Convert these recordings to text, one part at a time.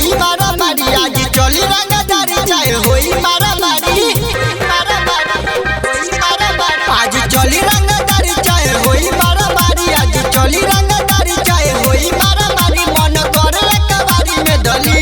होई मारा मारी आज चली रंगदारी चाहे होई मारा मारी आज चली रंगदारी चाहे होई मारा मारी आज चली रंगदारी चाहे होई मारा मारी मन कर कबारी में दली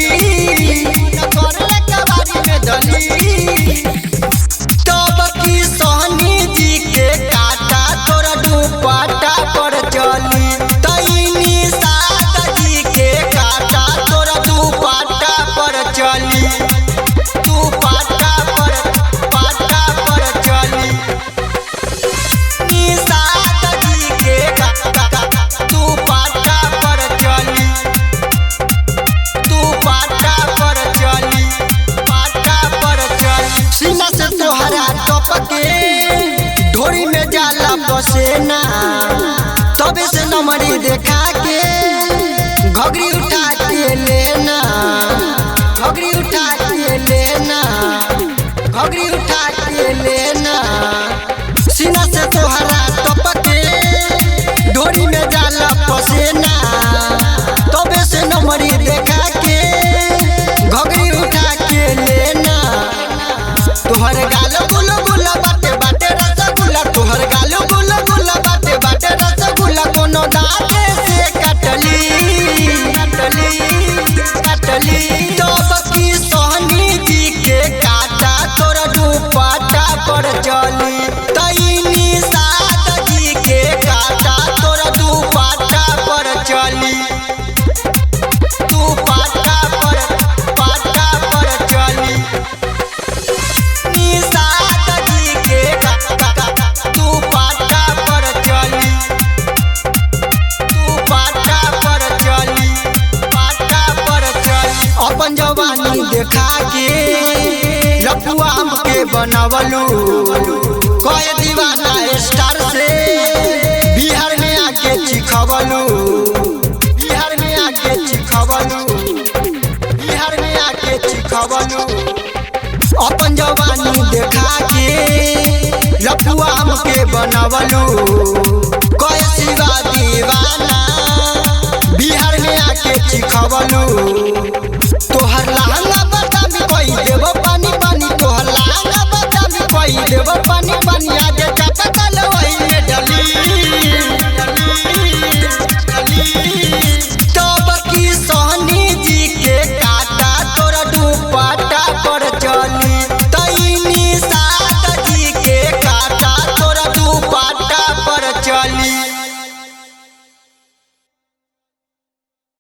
तब की सोहनी जी के काटा तोरा दुपट्टा पर चली तईनी साद जी के काटा तोरा दुपट्टा पर चली दुपट्टा पर चली साद जी के दुपट्टा पर चली दुपट्टा पर चली पाटा पर चली सीना से तोहरा टपके ढोरी में जाला पसेना तबे से नमरी देखा के घघरी उठा के लेना घघरी उठा के लेना घघरी उठा के लेना सीना से तोहरा टपके ढोरी में जाला पसेना तबे से नमरी देखा के घघरी उठा के लेना तोहर गाल गुल गुल बाटे बाटे रसगुल्ला तोहर गाल गुल गुल बाटे बाटे रसगुल्ला कोनो दांते से कटली तब की सोहनी जी के काटा तोरा दुपट्टा पर चली तईनी साद जी के काटा तोरा दुपट्टा पर चली दुपट्टा पर चली साद जी के दुपट्टा पर चली दुपट्टा पर चली पाटा पर चली अपन जवानी देखा के लपुआ हमके बनवलू कहे दीवाना स्टार से बिहार में आके चिखवलू बिहार में आके चिखवलू बिहार में आके चिखवलू अपन जवानी देखा के लपुआ हमके बनवलू